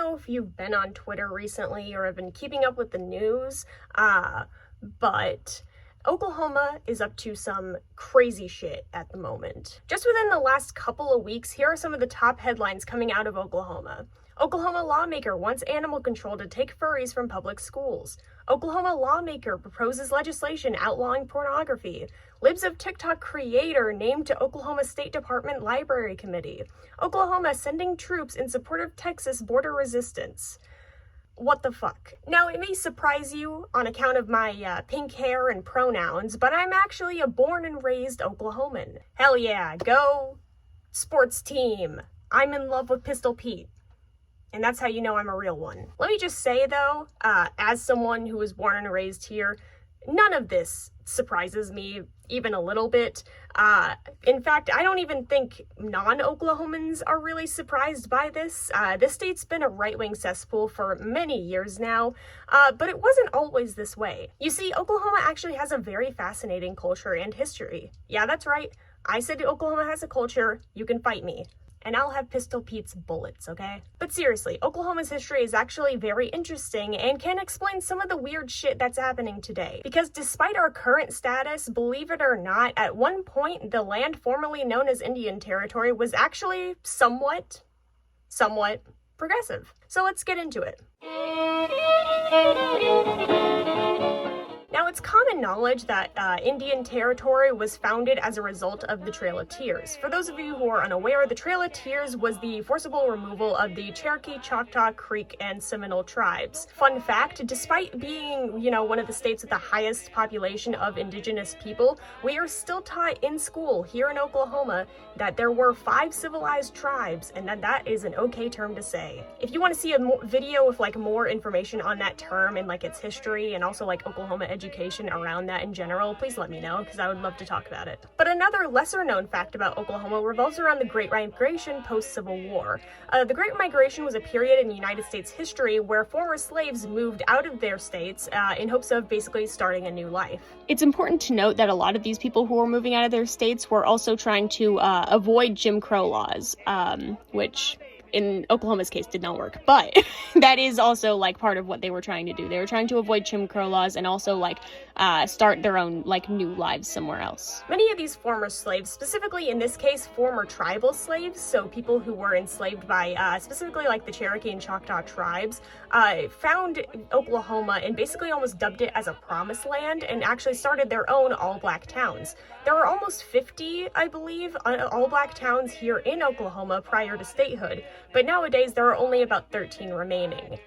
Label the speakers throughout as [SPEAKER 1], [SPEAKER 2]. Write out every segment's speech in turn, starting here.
[SPEAKER 1] know if you've been on Twitter recently or have been keeping up with the news, but Oklahoma is up to some crazy shit at the moment. Just within the last couple of weeks, here are some of the top headlines coming out of Oklahoma. Oklahoma lawmaker wants animal control to take furries from public schools. Oklahoma lawmaker proposes legislation outlawing pornography. Libs of TikTok creator named to Oklahoma State Department Library Committee. Oklahoma sending troops in support of Texas border resistance. What the fuck? Now, it may surprise you on account of my pink hair and pronouns, but I'm actually a born and raised Oklahoman. Hell yeah, go sports team. I'm in love with Pistol Pete. And that's how you know I'm a real one. Let me just say though, as someone who was born and raised here, none of this surprises me even a little bit. In fact, I don't even think non-Oklahomans are really surprised by this. This state's been a right-wing cesspool for many years now, but it wasn't always this way. You see, Oklahoma actually has a very fascinating culture and history. Yeah, that's right. I said Oklahoma has a culture. You can fight me. And I'll have Pistol Pete's bullets, okay? But seriously, Oklahoma's history is actually very interesting and can explain some of the weird shit that's happening today. Because despite our current status, believe it or not, at one point, the land formerly known as Indian Territory was actually somewhat progressive. So let's get into it. Now, it's common knowledge that Indian Territory was founded as a result of the Trail of Tears. For those of you who are unaware, the Trail of Tears was the forcible removal of the Cherokee, Choctaw, Creek, and Seminole tribes. Fun fact, despite being, one of the states with the highest population of indigenous people, we are still taught in school here in Oklahoma that there were 5 civilized tribes, and that is an okay term to say. If you want to see a video with more information on that term and its history and also Oklahoma education around that in general, please let me know because I would love to talk about it. But another lesser known fact about Oklahoma revolves around the Great Migration post-Civil War. The Great Migration was a period in United States history where former slaves moved out of their states in hopes of basically starting a new life. It's important to note that a lot of these people who were moving out of their states were also trying to avoid Jim Crow laws, which in Oklahoma's case did not work, but that is also part of what they were trying to do. They were trying to avoid Jim Crow laws and also start their own new lives somewhere else. Many of these former slaves, specifically in this case former tribal slaves, so people who were enslaved by specifically the Cherokee and Choctaw tribes, found Oklahoma and basically almost dubbed it as a promised land and actually started their own all-black towns. There were almost 50, I believe, all-black towns here in Oklahoma prior to statehood, but nowadays there are only about 13 remaining.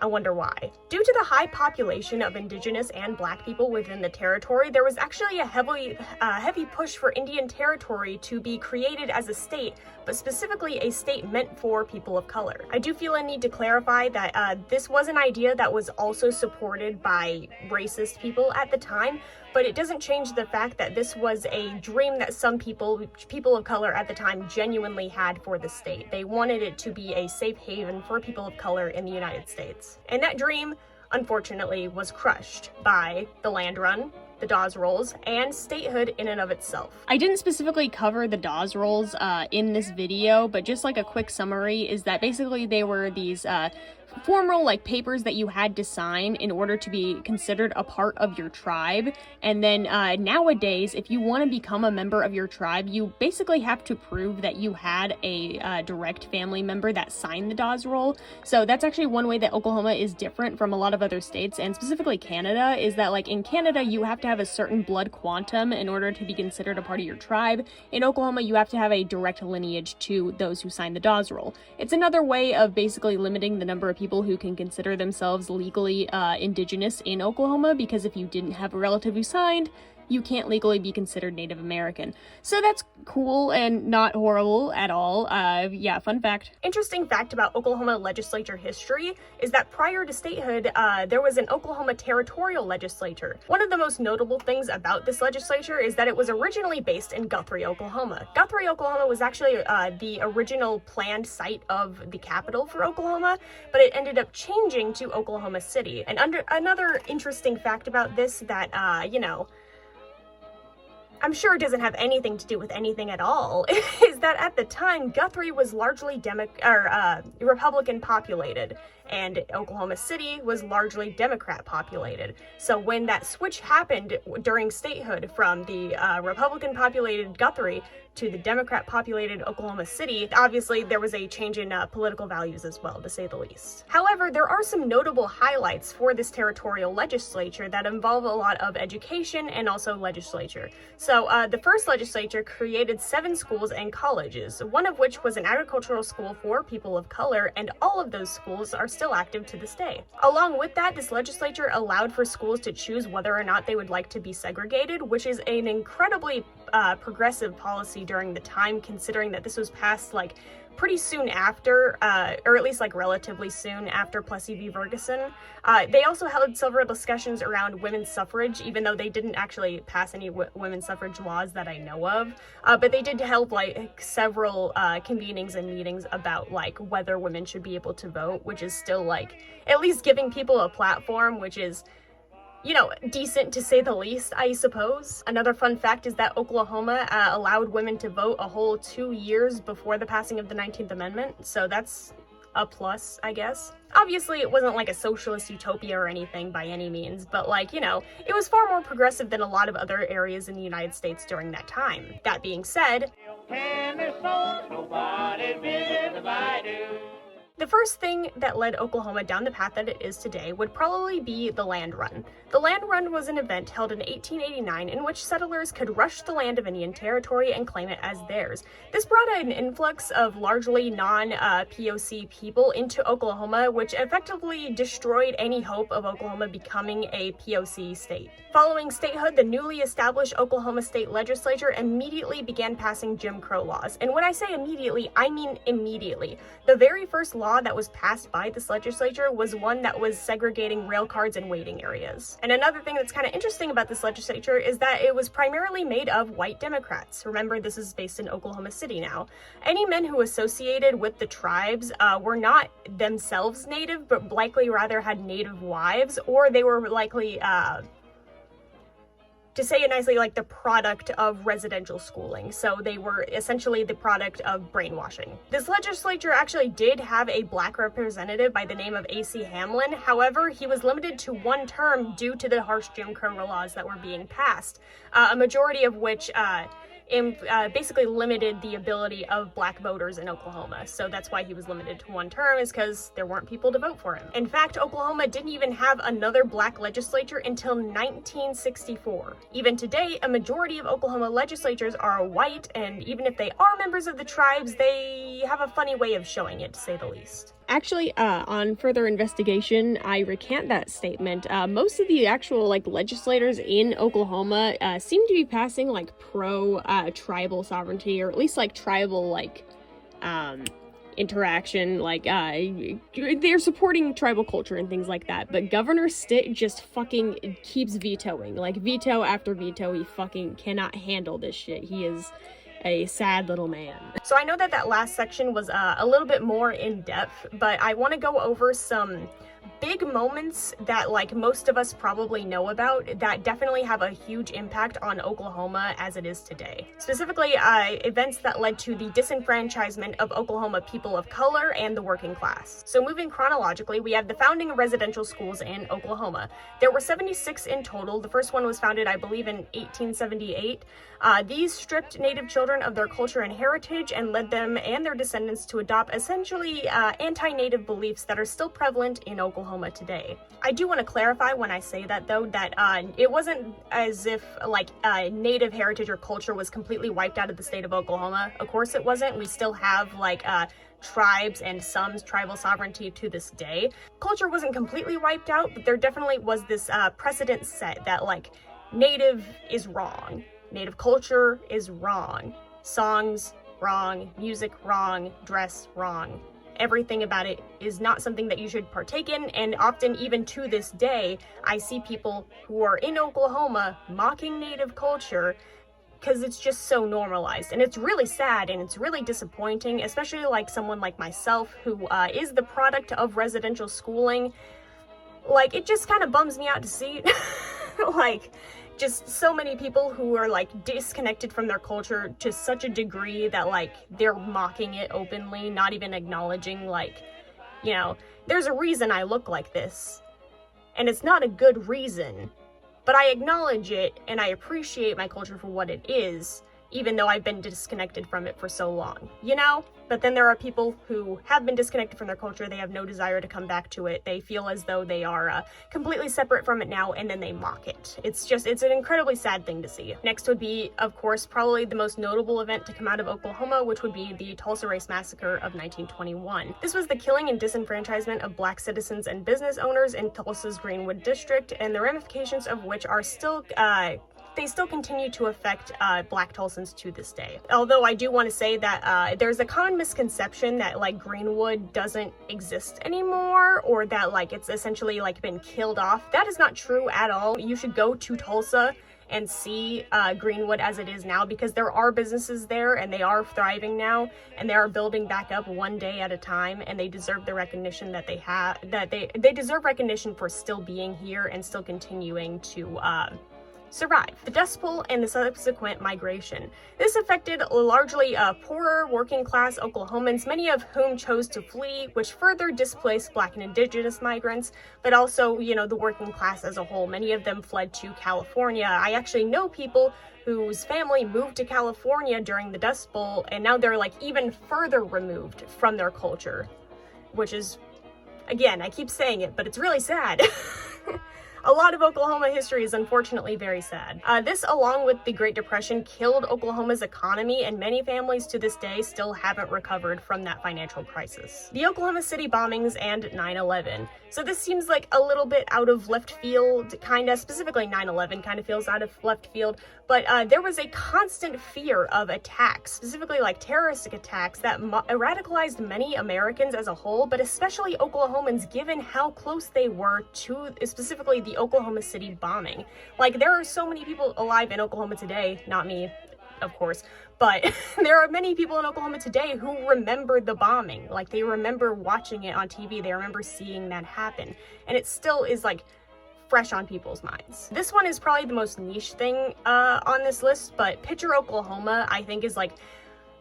[SPEAKER 1] I wonder why. Due to the high population of indigenous and black people within the territory, there was actually a heavy push for Indian Territory to be created as a state, but specifically a state meant for people of color. I do feel a need to clarify that this was an idea that was also supported by racist people at the time, but it doesn't change the fact that this was a dream that some people of color at the time genuinely had for the state. They wanted it to be a safe haven for people of color in the United States. And that dream, unfortunately, was crushed by the land run, the Dawes Rolls, and statehood in and of itself. I didn't specifically cover the Dawes Rolls in this video, but just a quick summary is that basically they were these formal papers that you had to sign in order to be considered a part of your tribe. And then nowadays, if you want to become a member of your tribe, you basically have to prove that you had a direct family member that signed the Dawes Roll. So that's actually one way that Oklahoma is different from a lot of other states, and specifically Canada, is that in Canada you have to have a certain blood quantum in order to be considered a part of your tribe. In Oklahoma, you have to have a direct lineage to those who signed the Dawes Roll. It's another way of basically limiting the number of people who can consider themselves legally indigenous in Oklahoma, because if you didn't have a relative who signed, you can't legally be considered Native American. So that's cool and not horrible at all. Yeah, fun fact. Interesting fact about Oklahoma legislature history is that prior to statehood, there was an Oklahoma territorial legislature. One of the most notable things about this legislature is that it was originally based in Guthrie, Oklahoma. Guthrie, Oklahoma was actually the original planned site of the capital for Oklahoma, but it ended up changing to Oklahoma City. And another interesting fact about this that, I'm sure it doesn't have anything to do with anything at all, is that at the time, Guthrie was largely Republican populated, and Oklahoma City was largely Democrat populated. So when that switch happened during statehood from the Republican populated Guthrie to the Democrat populated Oklahoma City, obviously there was a change in political values as well, to say the least. However, there are some notable highlights for this territorial legislature that involve a lot of education and also legislature. So the first legislature created 7 schools and colleges, one of which was an agricultural school for people of color, and all of those schools are still active to this day. Along with that, this legislature allowed for schools to choose whether or not they would like to be segregated, which is an incredibly progressive policy during the time, considering that this was passed like pretty soon after, or at least like relatively soon after Plessy v. Ferguson. They also held several discussions around women's suffrage, even though they didn't actually pass any women's suffrage laws that I know of. But they did hold like several convenings and meetings about like whether women should be able to vote, which is still like at least giving people a platform, which is, you know, decent to say the least, I suppose. Another fun fact is that Oklahoma allowed women to vote a whole 2 years before the passing of the 19th Amendment, so that's a plus, I guess. Obviously, it wasn't like a socialist utopia or anything by any means, but like, you know, it was far more progressive than a lot of other areas in the United States during that time. That being said, the first thing that led Oklahoma down the path that it is today would probably be the Land Run. The Land Run was an event held in 1889 in which settlers could rush the land of Indian Territory and claim it as theirs. This brought an influx of largely non-POC people into Oklahoma, which effectively destroyed any hope of Oklahoma becoming a POC state. Following statehood, the newly established Oklahoma State Legislature immediately began passing Jim Crow laws. And when I say immediately, I mean immediately. The very first law that was passed by this legislature was one that was segregating rail cars and waiting areas. And another thing that's kind of interesting about this legislature is that it was primarily made of white Democrats. Remember, this is based in Oklahoma City now. Any men who associated with the tribes were not themselves native, but likely rather had native wives, or they were likely, to say it nicely, like the product of residential schooling. So they were essentially the product of brainwashing. This legislature actually did have a black representative by the name of A.C. Hamlin. However, he was limited to 1 term due to the harsh Jim Crow laws that were being passed, a majority of which basically limited the ability of black voters in Oklahoma. So that's why he was limited to 1 term, is because there weren't people to vote for him. In fact, Oklahoma didn't even have another black legislature until 1964. Even today, a majority of Oklahoma legislatures are white, and even if they are members of the tribes, they have a funny way of showing it, to say the least. Actually, on further investigation, I recant that statement. Most of the actual legislators in Oklahoma seem to be passing tribal sovereignty, or at least tribal interaction. They're supporting tribal culture and things like that. But Governor Stitt just fucking keeps vetoing, veto after veto. He fucking cannot handle this shit. He is a sad little man. So I know that last section was a little bit more in depth, but I want to go over some big moments that most of us probably know about that definitely have a huge impact on Oklahoma as it is today. Specifically, events that led to the disenfranchisement of Oklahoma people of color and the working class. So moving chronologically, we have the founding of residential schools in Oklahoma. There were 76 in total. The first one was founded, I believe, in 1878. These stripped Native children of their culture and heritage and led them and their descendants to adopt essentially anti-Native beliefs that are still prevalent in Oklahoma today. I do want to clarify when I say that, though, that it wasn't as if Native heritage or culture was completely wiped out of the state of Oklahoma. Of course it wasn't. We still have tribes and some tribal sovereignty to this day. Culture wasn't completely wiped out, but there definitely was this precedent set that Native is wrong. Native culture is wrong. Songs, wrong. Music, wrong. Dress, wrong. Everything about it is not something that you should partake in, and often, even to this day, I see people who are in Oklahoma mocking Native culture because it's just so normalized. And it's really sad and it's really disappointing, especially someone like myself who is the product of residential schooling. It just kind of bums me out to see just so many people who are like disconnected from their culture to such a degree that like they're mocking it openly, not even acknowledging like, you know, there's a reason I look like this, and it's not a good reason, but I acknowledge it and I appreciate my culture for what it is, even though I've been disconnected from it for so long, you know? But then there are people who have been disconnected from their culture, they have no desire to come back to it, they feel as though they are completely separate from it now, and then they mock it. It's an incredibly sad thing to see. Next would be, of course, probably the most notable event to come out of Oklahoma, which would be the Tulsa Race Massacre of 1921. This was the killing and disenfranchisement of Black citizens and business owners in Tulsa's Greenwood district, and the ramifications of which are still they still continue to affect Black Tulsans to this day. Although I do want to say that there's a common misconception that like Greenwood doesn't exist anymore, or that like it's essentially like been killed off. That is not true at all. You should go to Tulsa and see Greenwood as it is now, because there are businesses there and they are thriving now, and they are building back up one day at a time, and they deserve the recognition that they have, that they deserve recognition for still being here and still continuing to survive. The Dust Bowl and the subsequent migration. This affected largely poorer working class Oklahomans, many of whom chose to flee, which further displaced Black and Indigenous migrants, but also, you know, the working class as a whole. Many of them fled to California. I actually know people whose family moved to California during the Dust Bowl, and now they're like even further removed from their culture, which is, again, I keep saying it, but it's really sad. A lot of Oklahoma history is unfortunately very sad. This, along with the Great Depression, killed Oklahoma's economy, and many families to this day still haven't recovered from that financial crisis. The Oklahoma City bombings and 9/11. So this seems like a little bit out of left field, kinda, specifically 9/11 kind of feels out of left field, but there was a constant fear of attacks, specifically like terroristic attacks, that radicalized many Americans as a whole, but especially Oklahomans, given how close they were to specifically the Oklahoma City bombing. Like, there are so many people alive in Oklahoma today, not me, of course, but there are many people in Oklahoma today who remember the bombing. Like, they remember watching it on TV, they remember seeing that happen, and it still is like fresh on people's minds. This one is probably the most niche thing on this list, but Pitcher, Oklahoma, I think is like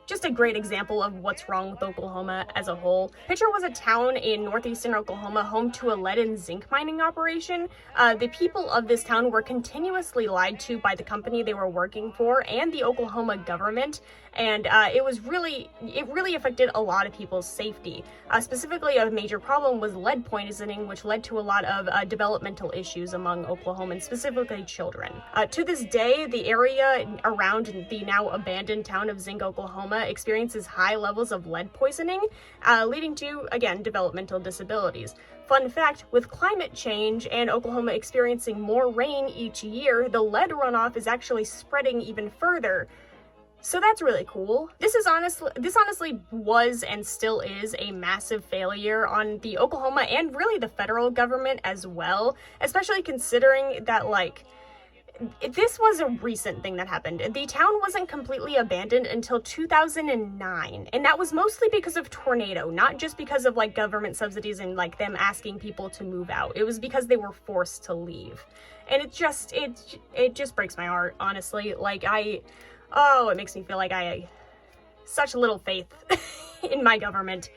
[SPEAKER 1] just a great example of what's wrong with Oklahoma as a whole. Pitcher was a town in northeastern Oklahoma, home to a lead and zinc mining operation. The people of this town were continuously lied to by the company they were working for and the Oklahoma government, and it really affected a lot of people's safety. Specifically, a major problem was lead poisoning, which led to a lot of developmental issues among Oklahomans, specifically children. To this day, the area around the now abandoned town of Zinc, Oklahoma, experiences high levels of lead poisoning, leading to, again, developmental disabilities. Fun fact, with climate change and Oklahoma experiencing more rain each year, the lead runoff is actually spreading even further. So that's really cool. This honestly was and still is a massive failure on the Oklahoma and really the federal government as well, especially considering that, like, this was a recent thing that happened. The town wasn't completely abandoned until 2009, and that was mostly because of tornado, not just because of like government subsidies and like them asking people to move out. It was because they were forced to leave, and it just breaks my heart, honestly. Like, it makes me feel like I such little faith in my government,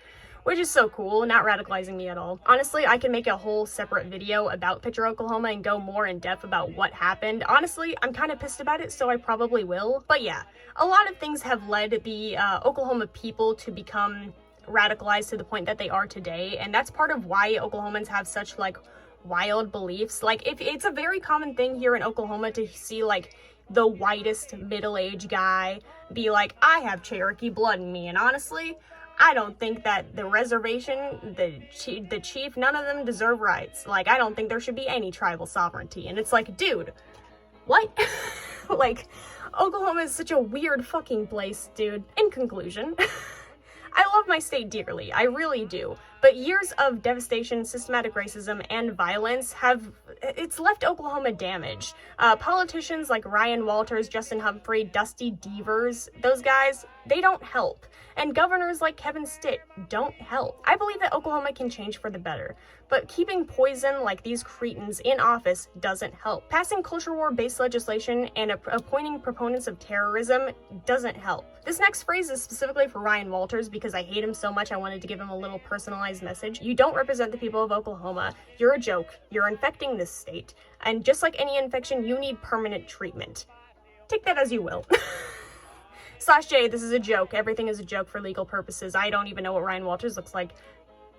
[SPEAKER 1] which is so cool, not radicalizing me at all. Honestly, I can make a whole separate video about Pitcher, Oklahoma and go more in depth about what happened. Honestly, I'm kind of pissed about it, so I probably will. But yeah, a lot of things have led the Oklahoma people to become radicalized to the point that they are today, and that's part of why Oklahomans have such like wild beliefs. Like, if it's a very common thing here in Oklahoma to see like the whitest middle-aged guy be like, I have Cherokee blood in me, and honestly, I don't think that the reservation, the chief, none of them deserve rights. Like, I don't think there should be any tribal sovereignty. And it's like, dude, what? Like, Oklahoma is such a weird fucking place, dude. In conclusion, I love my state dearly, I really do. But years of devastation, systematic racism, and violence it's left Oklahoma damaged. Politicians like Ryan Walters, Justin Humphrey, Dusty Devers, those guys, They don't help. And governors like Kevin Stitt don't help. I believe that Oklahoma can change for the better, but keeping poison like these cretins in office doesn't help. Passing culture war-based legislation and appointing proponents of terrorism doesn't help. This next phrase is specifically for Ryan Walters because I hate him so much I wanted to give him a little personalized message. You don't represent the people of Oklahoma. You're a joke. You're infecting this state. And just like any infection, you need permanent treatment. Take that as you will. Slash J, this is a joke. Everything is a joke for legal purposes. I don't even know what Ryan Walters looks like.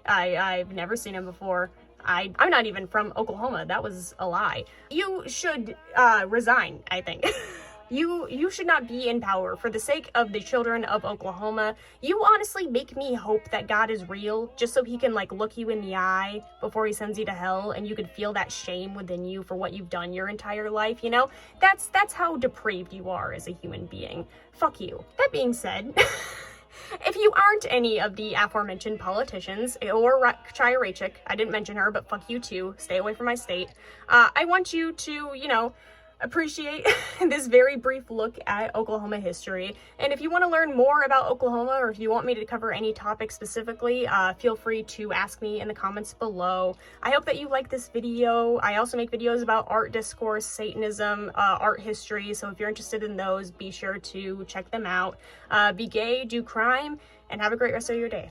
[SPEAKER 1] I've never seen him before. I'm not even from Oklahoma. That was a lie. You should resign, I think. You should not be in power for the sake of the children of Oklahoma. You honestly make me hope that God is real just so he can like look you in the eye before he sends you to hell and you could feel that shame within you for what you've done your entire life, you know? That's how depraved you are as a human being. Fuck you. That being said, if you aren't any of the aforementioned politicians or Chaya Raichik, I didn't mention her, but fuck you too. Stay away from my state. I want you to, you know, appreciate this very brief look at Oklahoma history. And if you want to learn more about Oklahoma, or if you want me to cover any topic specifically, feel free to ask me in the comments below. I hope that you like this video. I also make videos about art discourse, Satanism, art history, so if you're interested in those, be sure to check them out. Be gay, do crime, and have a great rest of your day.